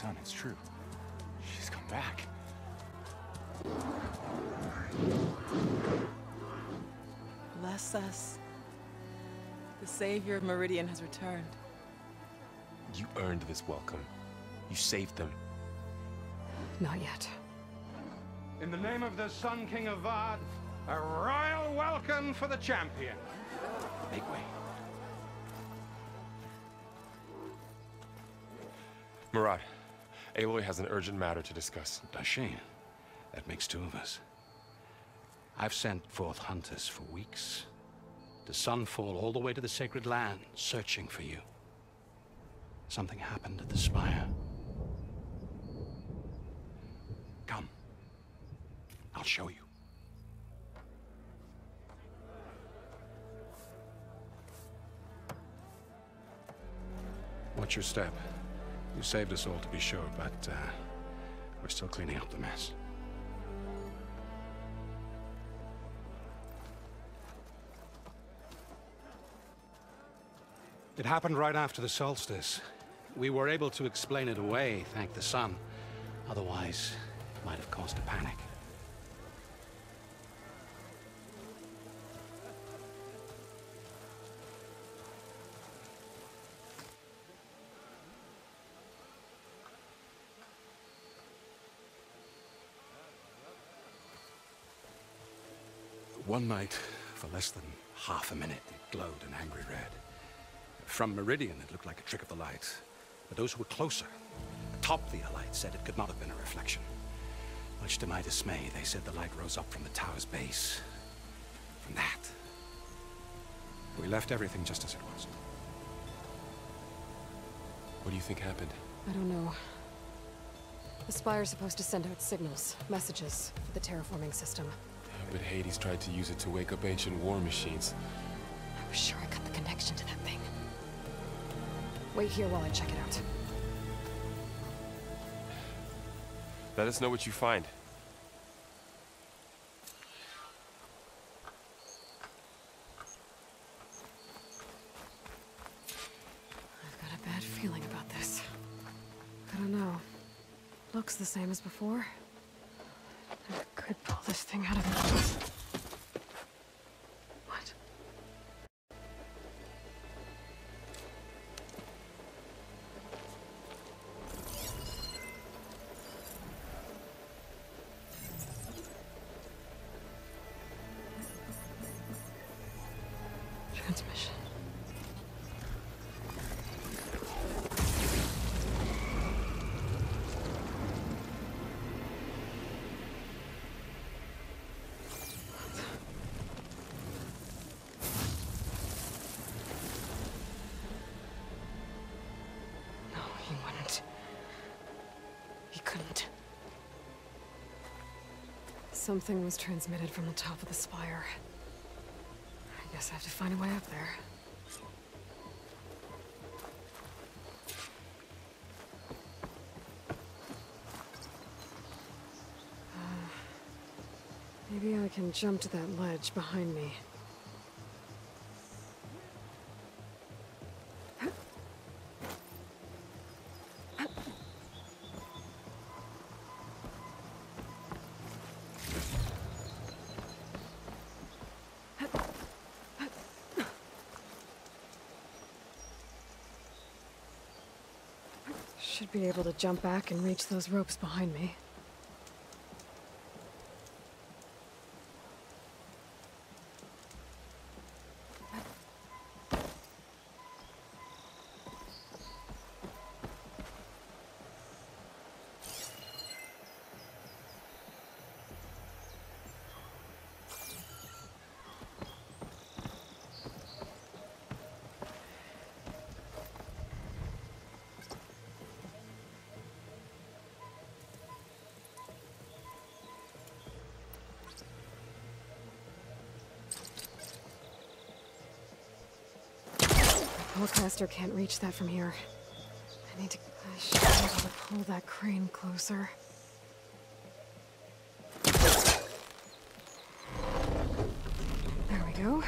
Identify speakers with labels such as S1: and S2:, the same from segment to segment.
S1: son, it's true. She's come back.
S2: Bless us. The savior of Meridian has returned.
S3: You earned this welcome. You saved them.
S4: Not yet.
S5: In the name of the Sun King of Vard, a royal welcome for the champion.
S1: Make way.
S3: Murad, Aloy has an urgent matter to discuss.
S6: Dashane, that makes two of us. I've sent forth hunters for weeks. To Sunfall, all the way to the Sacred Land, searching for you. Something happened at the Spire. Come. I'll show you. Watch your step. You saved us all, to be sure, but we're still cleaning up the mess. It happened right after the solstice. We were able to explain it away, thank the sun. Otherwise, it might have caused a panic. One night, for less than half a minute, it glowed an angry red. From Meridian, it looked like a trick of the light. But those who were closer, atop the Allied, said it could not have been a reflection. Much to my dismay, they said the light rose up from the tower's base. From that. We left everything just as it was.
S3: What do you think happened?
S4: I don't know. The Spire's supposed to send out signals, messages, for the terraforming system.
S3: But Hades tried to use it to wake up ancient war machines.
S4: I was sure I got the connection to that thing. Wait here while I check it out.
S3: Let us know what you find.
S4: I've got a bad feeling about this. I don't know. Looks the same as before. I could pull this thing out of it. What? Transmission. No, he wouldn't. He couldn't. Something was transmitted from the top of the spire. I guess I have to find a way up there. Maybe I can jump to that ledge behind me. Should be able to jump back and reach those ropes behind me. Hellcaster can't reach that from here. I should be able to pull that crane closer. There we go.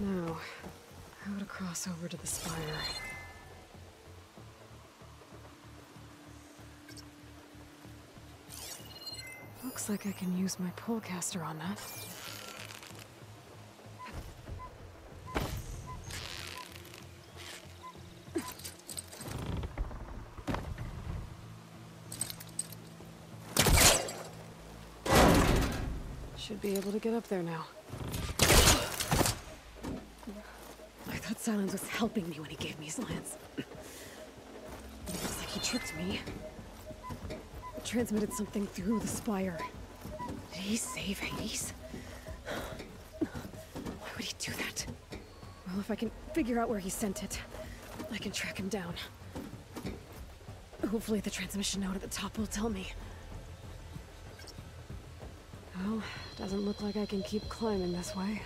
S4: Now, how to cross over to the spire? Looks like I can use my polecaster on that. Should be able to get up there now. I thought Silence was helping me when he gave me his lance. Looks like he tricked me. Transmitted something through the spire. Did he save Hades? Why would he do that? Well, if I can figure out where he sent it, I can track him down. Hopefully the transmission node at the top will tell me. Well, doesn't look like I can keep climbing this way.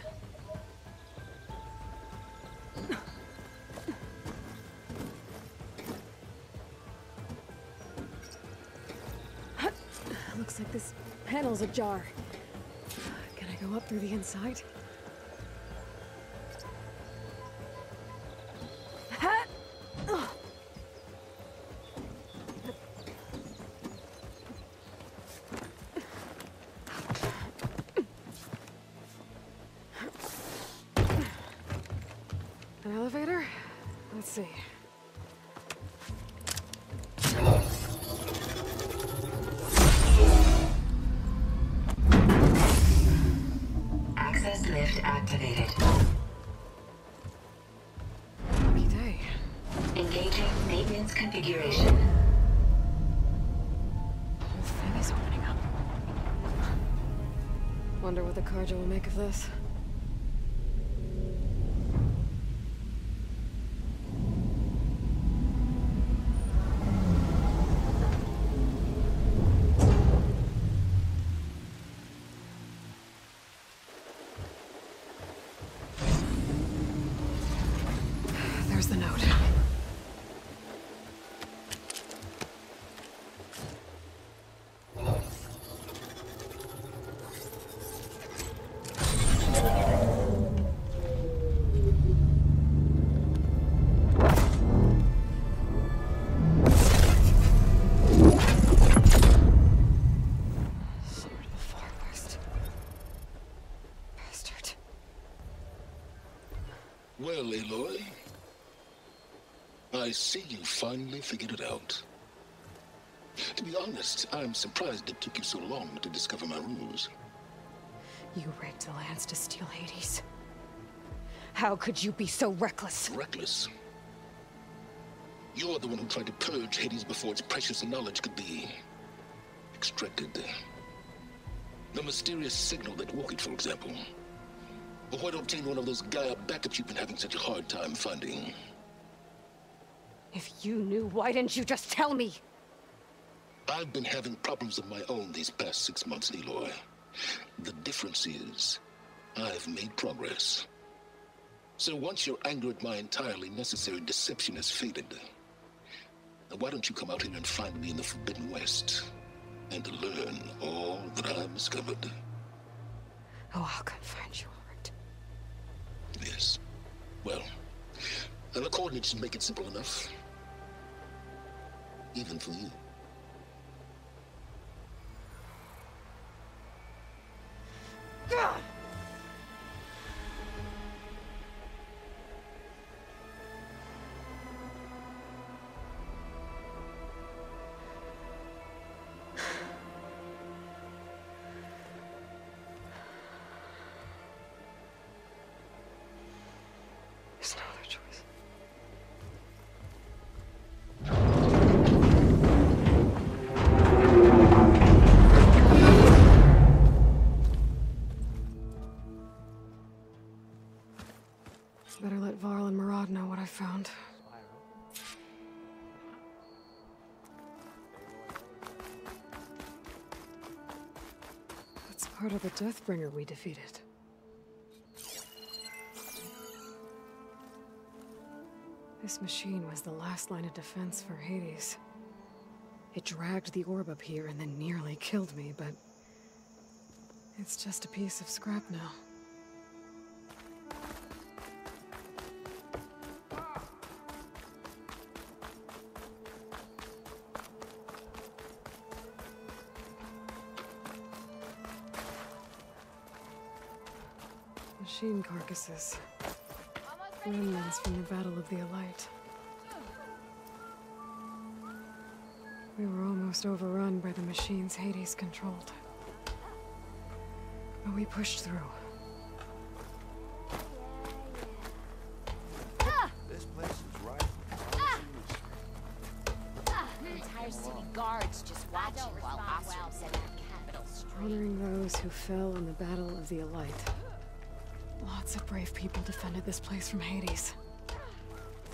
S4: Looks like this panel's ajar. Can I go up through the inside? An elevator? Let's see.
S7: Access lift activated.
S4: Lucky day.
S7: Engaging maintenance configuration.
S4: The whole thing is opening up. Wonder what the Carja will make of this. There's the note. Sword of the Forest. Bastard.
S8: Well, Aloy, I see you finally figured it out. To be honest, I'm surprised it took you so long to discover my ruse.
S4: You rigged the lance to steal Hades. How could you be so reckless?
S8: Reckless. You're the one who tried to purge Hades before its precious knowledge could be extracted. The mysterious signal that woke it, for example. Or why to obtain one of those Gaia backups you've been having such a hard time finding.
S4: If you knew, why didn't you just tell me?
S8: I've been having problems of my own these past 6 months, Aloy. The difference is, I've made progress. So once your anger at my entirely necessary deception has faded, why don't you come out here and find me in the Forbidden West, and learn all that I've discovered?
S4: Oh, I'll come find you, all right.
S8: Yes. Well, the coordinates should make it simple enough. Even for you.
S4: There's no other choice. Better let Varl and Murad know what I found. That's part of the Deathbringer we defeated. This machine was the last line of defense for Hades. It dragged the orb up here and then nearly killed me, but it's just a piece of scrap now. Machine carcasses. Remnants from the Battle of the Elite. We were almost overrun by the machines Hades controlled. But we pushed through.
S9: This place is right.
S10: The entire city guards just watching while Osram set up Capital Street.
S4: Honoring those who fell in the Battle of the Elite. Lots of brave people defended this place from Hades.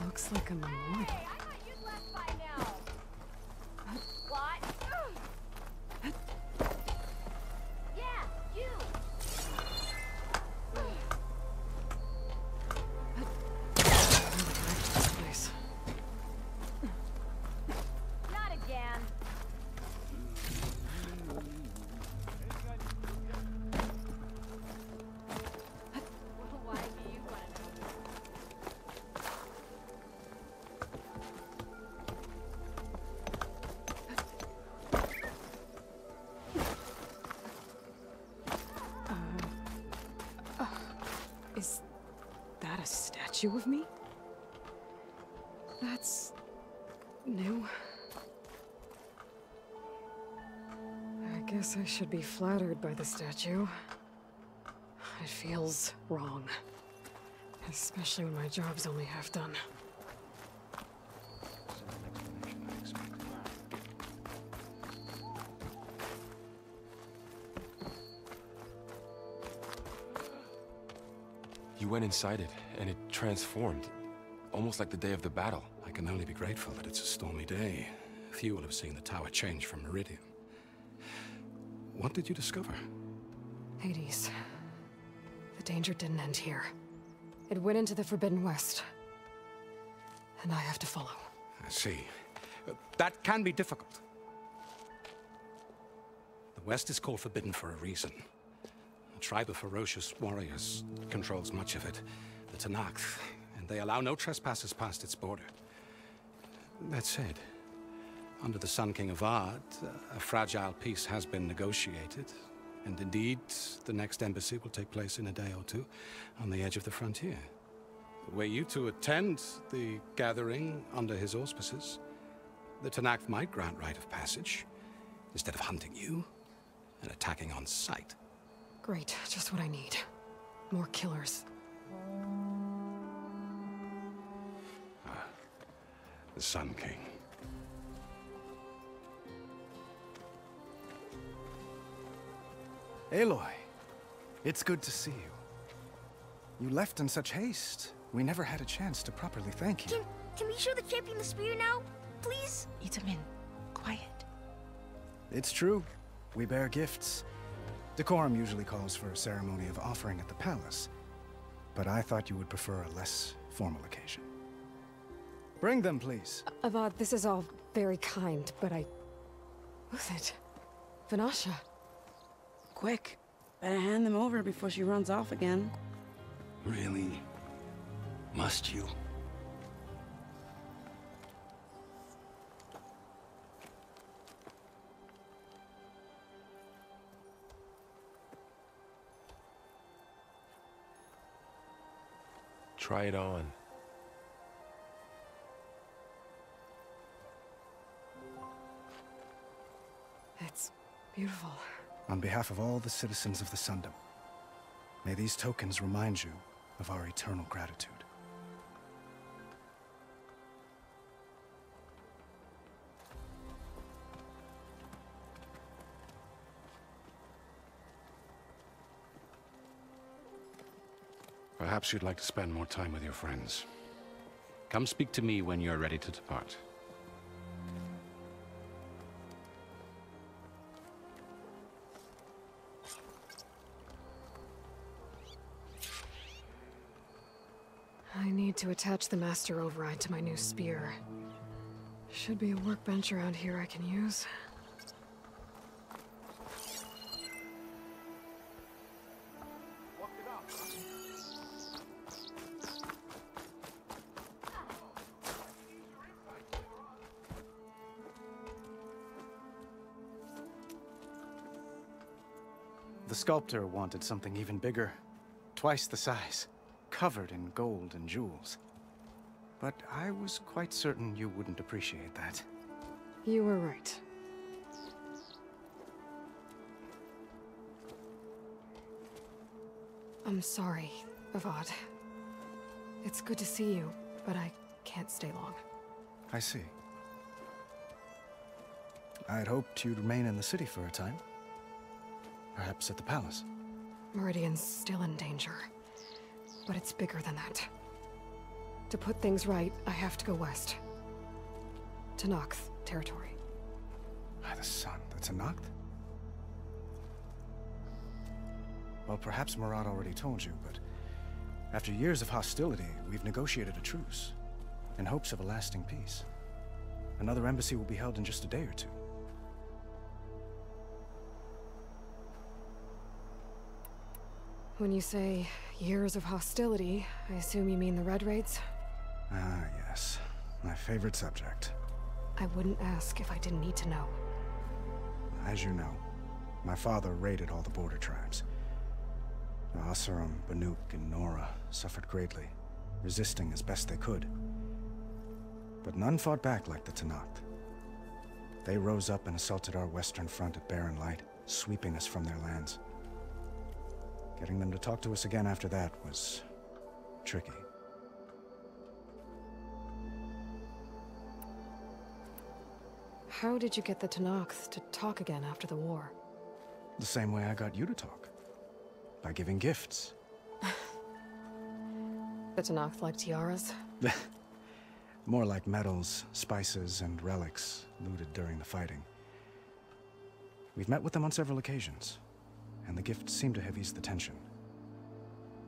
S4: Looks like a memorial. Is that a statue of me? That's new. I guess I should be flattered by the statue. It feels wrong. Especially when my job's only half done.
S3: You went inside it, and it transformed. Almost like the day of the battle.
S6: I can only be grateful that it's a stormy day. Few will have seen the tower change from Meridian. What did you discover?
S4: Hades. The danger didn't end here. It went into the Forbidden West. And I have to follow.
S6: I see. That can be difficult. The West is called Forbidden for a reason. A tribe of ferocious warriors controls much of it, the Tenakth, and they allow no trespassers past its border. That said, under the Sun King Avad, a fragile peace has been negotiated, and indeed, the next embassy will take place in a day or two on the edge of the frontier. Were you to attend the gathering under his auspices, the Tenakth might grant right of passage, instead of hunting you and attacking on sight.
S4: Great, just what I need. More killers.
S6: The Sun King.
S9: Aloy, it's good to see you. You left in such haste. We never had a chance to properly thank you.
S11: Can we show the champion the spear now? Please?
S2: Itamen, quiet.
S9: It's true. We bear gifts. Decorum usually calls for a ceremony of offering at the palace, but I thought you would prefer a less formal occasion. Bring them, please.
S4: Avad, this is all very kind, but Who's it? Vanasha.
S2: Quick. Better hand them over before she runs off again.
S6: Really? Must you?
S3: Try it on.
S4: It's beautiful.
S9: On behalf of all the citizens of the Sundom, may these tokens remind you of our eternal gratitude.
S6: Perhaps you'd like to spend more time with your friends. Come speak to me when you're ready to depart.
S4: I need to attach the Master Override to my new spear. Should be a workbench around here I can use.
S9: The sculptor wanted something even bigger. twice the size, covered in gold and jewels. But I was quite certain you wouldn't appreciate that.
S4: You were right. I'm sorry, Avad. It's good to see you, but I can't stay long.
S9: I see. I'd hoped you'd remain in the city for a time. Perhaps at the palace.
S4: Meridian's still in danger, but it's bigger than that. To put things right, I have to go west. To Noct territory.
S9: By the sun, that's a Noct? Well, perhaps Murad already told you, but after years of hostility, we've negotiated a truce, in hopes of a lasting peace. Another embassy will be held in just a day or two.
S4: When you say years of hostility, I assume you mean the Red Raids?
S9: Ah, yes. My favorite subject.
S4: I wouldn't ask if I didn't need to know.
S9: As you know, my father raided all the border tribes. The Asurum, Banuk, and Nora suffered greatly, resisting as best they could. But none fought back like the Tenakth. They rose up and assaulted our western front at Barren Light, sweeping us from their lands. Getting them to talk to us again after that was tricky.
S4: How did you get the Tenakth to talk again after the war?
S9: The same way I got you to talk. By giving gifts.
S4: The Tenakth like tiaras?
S9: More like medals, spices, and relics looted during the fighting. We've met with them on several occasions, and the gifts seem to have eased the tension.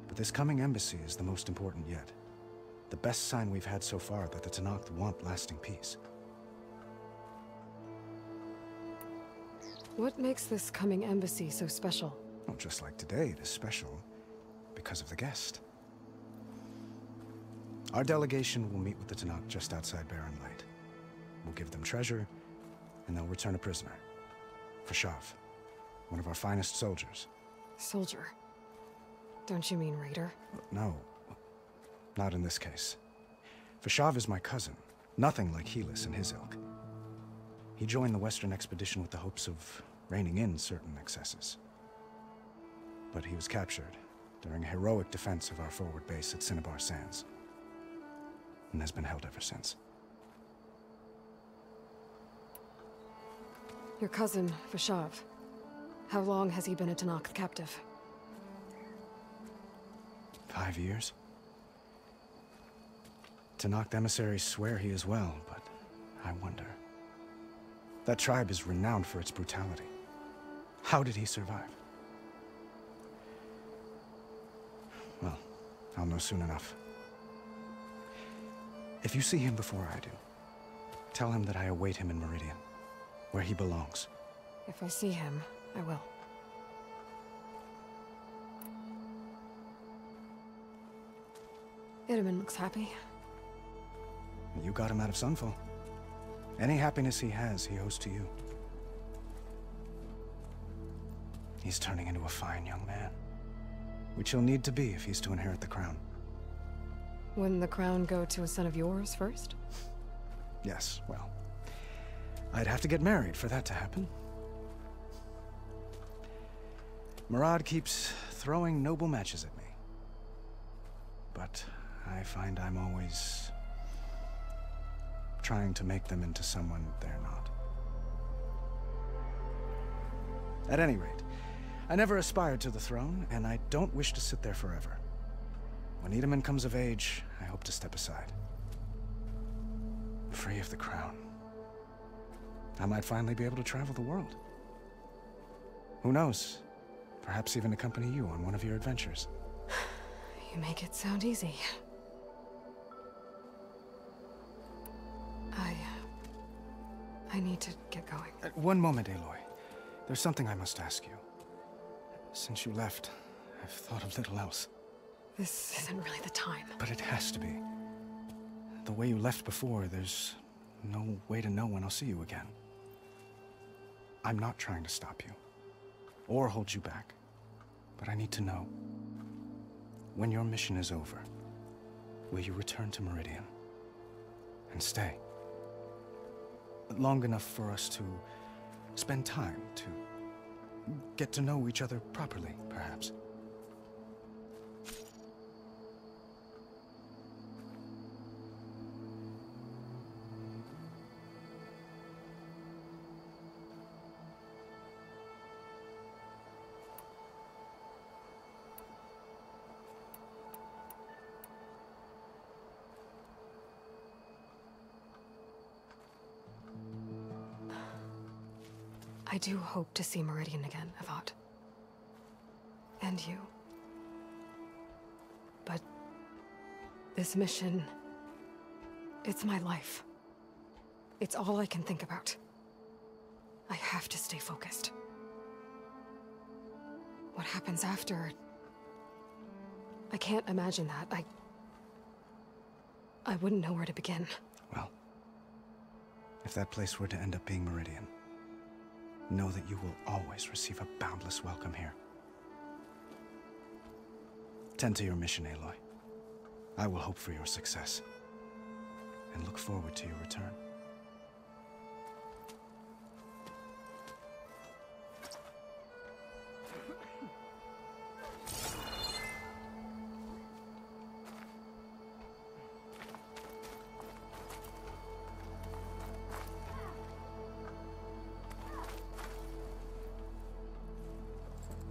S9: But this coming embassy is the most important yet. The best sign we've had so far that the Tenakth want lasting peace.
S4: What makes this coming embassy so special?
S9: Well, just like today, it is special because of the guest. Our delegation will meet with the Tenakth just outside Barren Light. We'll give them treasure, and they'll return a prisoner. Fashav, one of our finest soldiers.
S4: Soldier? Don't you mean raider?
S9: No, not in this case. Fashav is my cousin, nothing like Helis and his ilk. He joined the Western expedition with the hopes of reining in certain excesses. But he was captured during a heroic defense of our forward base at Cinnabar Sands, and has been held ever since.
S4: Your cousin, Fashav. How long has he been a Tenakth captive?
S9: 5 years. Tenakth emissaries swear he is well, but I wonder. That tribe is renowned for its brutality. How did he survive? Well, I'll know soon enough. If you see him before I do, tell him that I await him in Meridian, where he belongs.
S4: If I see him, I will. Itamen looks happy.
S9: You got him out of Sunfall. Any happiness he has, he owes to you. He's turning into a fine young man, which he'll need to be if he's to inherit the crown.
S4: Wouldn't the crown go to a son of yours first?
S9: Yes, well, I'd have to get married for that to happen. Murad keeps throwing noble matches at me. But I find I'm always trying to make them into someone they're not. At any rate, I never aspired to the throne, and I don't wish to sit there forever. When Itamen comes of age, I hope to step aside. Free of the crown. I might finally be able to travel the world. Who knows? Perhaps even accompany you on one of your adventures.
S4: You make it sound easy. I need to get going.
S9: One moment, Aloy. There's something I must ask you. Since you left, I've thought of little else.
S4: This isn't really the time.
S9: But it has to be. The way you left before, there's no way to know when I'll see you again. I'm not trying to stop you, or hold you back, but I need to know. when your mission is over, will you return to Meridian and stay? Long enough for us to spend time to get to know each other properly, perhaps.
S4: I do hope to see Meridian again, Avad. And you. But this mission, it's my life. It's all I can think about. I have to stay focused. What happens after? I can't imagine that. I wouldn't know where to begin.
S9: Well, if that place were to end up being Meridian, know that you will always receive a boundless welcome here. Tend to your mission, Aloy. I will hope for your success, and look forward to your return.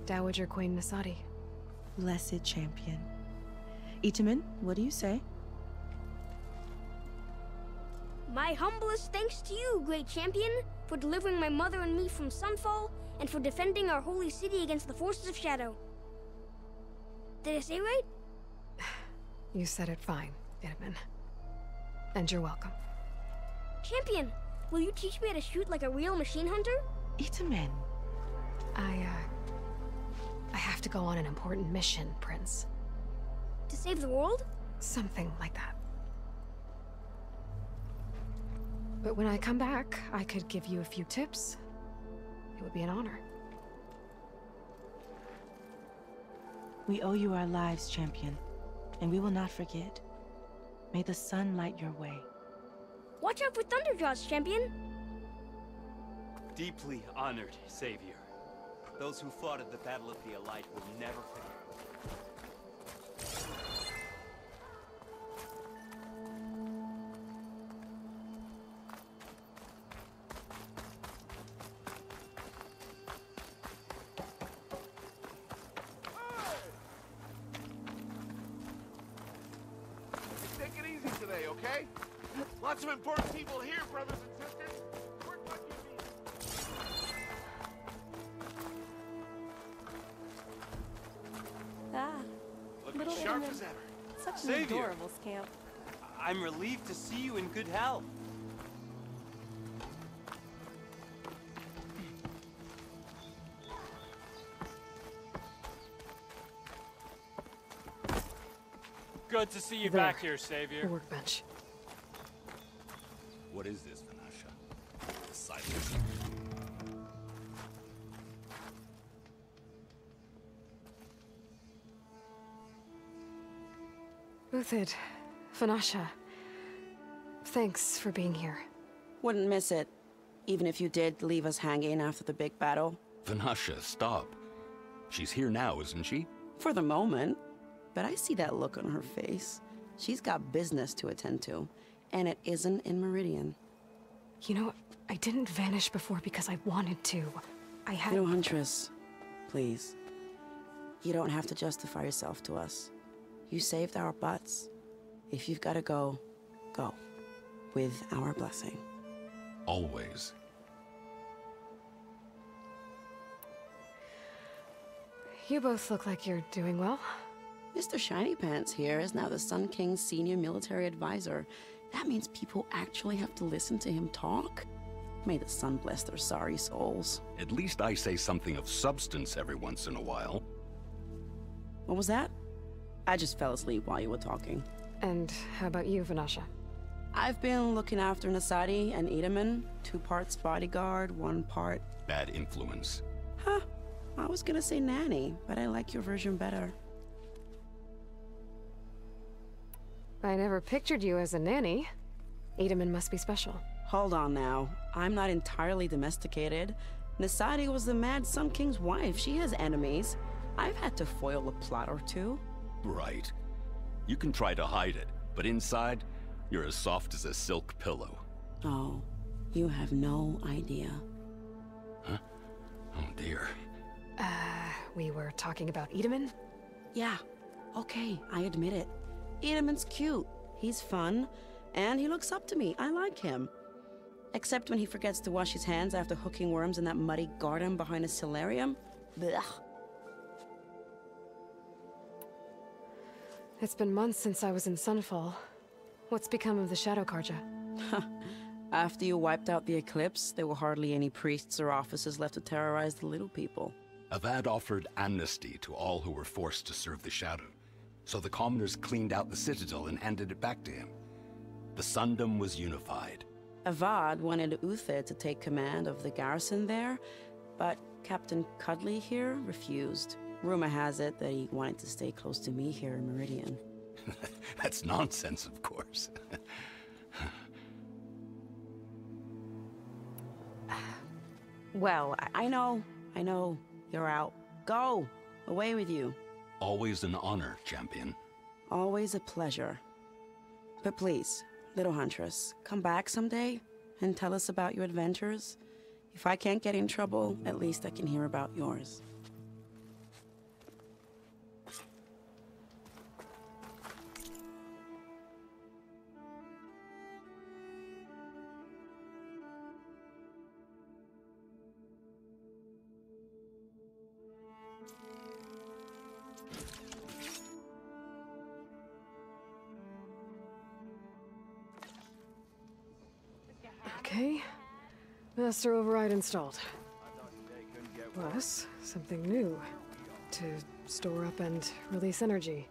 S4: Dowager Queen Nasadi.
S12: Blessed champion. Itamen, what do you say?
S11: My humblest thanks to you, great champion, for delivering my mother and me from Sunfall, and for defending our holy city against the forces of Shadow. Did I say right?
S4: You said it fine, Itamen. And you're welcome.
S11: Champion, will you teach me how to shoot like a real machine hunter?
S12: Itamen.
S4: I have to go on an important mission, Prince.
S11: To save the world?
S4: Something like that. But when I come back, I could give you a few tips. It would be an honor.
S12: We owe you our lives, champion, and we will not forget. May the sun light your way.
S11: Watch out for Thunderjaws, champion!
S13: Deeply honored, Savior. Those who fought at the Battle of the Elite will never forget.
S14: Take it easy today, okay? Lots of important people here, brothers and sisters. Work what you need.
S13: Looking sharp as ever.
S15: Such an
S13: Savior.
S15: adorable scamp.
S13: I'm relieved to see you in good health. Good to see you
S4: There.
S13: back here, Savior.
S4: The workbench.
S6: What is this, Vanasha? The silence?
S4: Uthid, Vanasha, thanks for being here.
S16: Wouldn't miss it, even if you did leave us hanging after the big battle.
S6: Vanasha, stop. She's here now, isn't she?
S16: For the moment. But I see that look on her face. She's got business to attend to, and it isn't in Meridian.
S4: You know, I didn't vanish before because I wanted to. I had...
S16: You know, Huntress, please. You don't have to justify yourself to us. You saved our butts. If you've got to go, go. With our blessing.
S6: Always.
S4: You both look like you're doing well.
S16: Mr. Shiny Pants here is now the Sun King's senior military advisor. That means people actually have to listen to him talk? May the sun bless their sorry souls.
S6: At least I say something of substance every once in a while.
S16: What was that? I just fell asleep while you were talking.
S4: And how about you, Vanasha?
S16: I've been looking after Nasadi and Itamen. 2 parts bodyguard, 1 part...
S6: Bad influence.
S16: Huh. I was gonna say nanny, but I like your version better.
S4: I never pictured you as a nanny. Edaman must be special.
S16: Hold on now. I'm not entirely domesticated. Nasadi was the Mad Sun King's wife. She has enemies. I've had to foil a plot or two.
S15: Right. You can try to hide it, but inside, you're as soft as a silk pillow.
S16: Oh, you have no idea.
S15: Huh? Oh dear.
S4: We were talking about Edaman?
S16: Yeah, okay, I admit it. Edaman's cute. He's fun, and he looks up to me. I like him. Except when he forgets to wash his hands after hooking worms in that muddy garden behind a solarium. Blech.
S4: It's been months since I was in Sunfall. What's become of the Shadow Carja?
S16: After you wiped out the Eclipse, there were hardly any priests or officers left to terrorize the little people.
S6: Avad offered amnesty to all who were forced to serve the Shadow, so the commoners cleaned out the Citadel and handed it back to him. The Sundom was unified.
S16: Avad wanted Uther to take command of the garrison there, but Captain Cudley here refused. Rumor has it that he wanted to stay close to me here in Meridian.
S6: That's nonsense, of course.
S16: Well, I know. You're out. Go! Away with you.
S6: Always an honor, champion.
S16: Always a pleasure. But please, little Huntress, come back someday and tell us about your adventures. If I can't get in trouble, at least I can hear about yours.
S4: Okay. Master override installed. Plus, something new. To store up and release energy.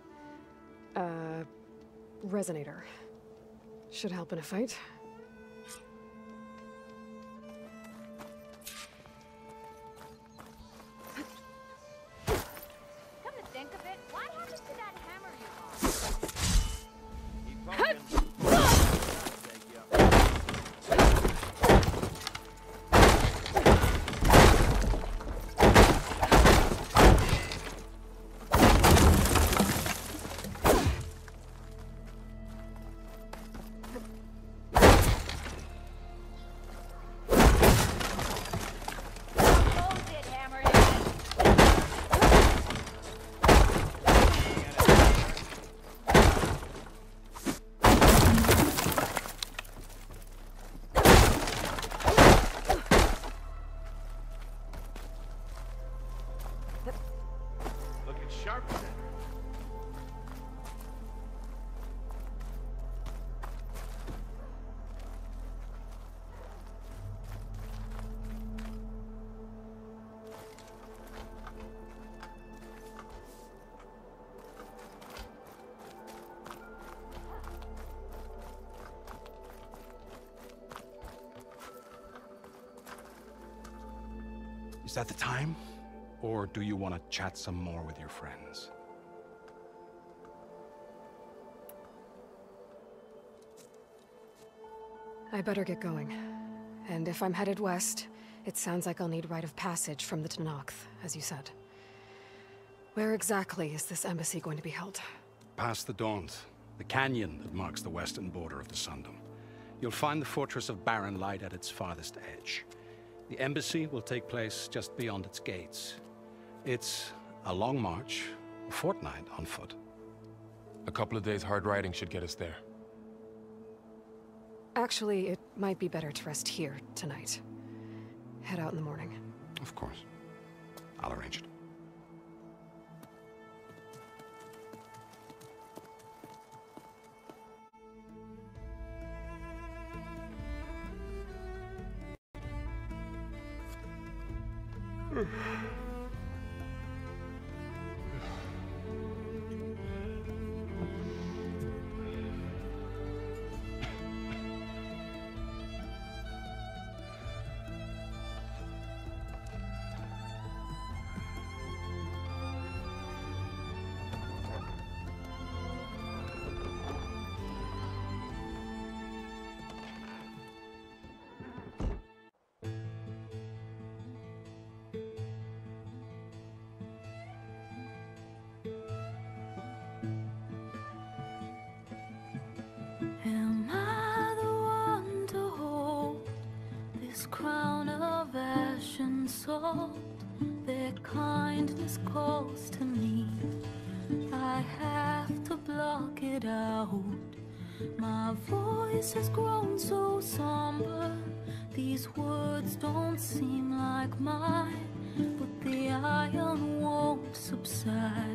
S4: Resonator. Should help in a fight.
S10: Come to think of it, why happened to that hammer you lost?
S6: Is that the time? Or do you want to chat some more with your friends?
S4: I better get going. And if I'm headed west, it sounds like I'll need rite of passage from the Tenakth, as you said. Where exactly is this embassy going to be held?
S6: Past the Daunt, the canyon that marks the western border of the Sundom. You'll find the fortress of Barren Light at its farthest edge. The embassy will take place just beyond its gates. It's a long march, a fortnight on foot.
S3: A couple of days hard riding should get us there.
S4: Actually, it might be better to rest here tonight. Head out in the morning.
S6: Of course. I'll arrange it.
S17: crown of ash and salt, their kindness calls to me. I have to block it out. My voice has grown so somber. These words don't seem like mine, but the iron won't subside.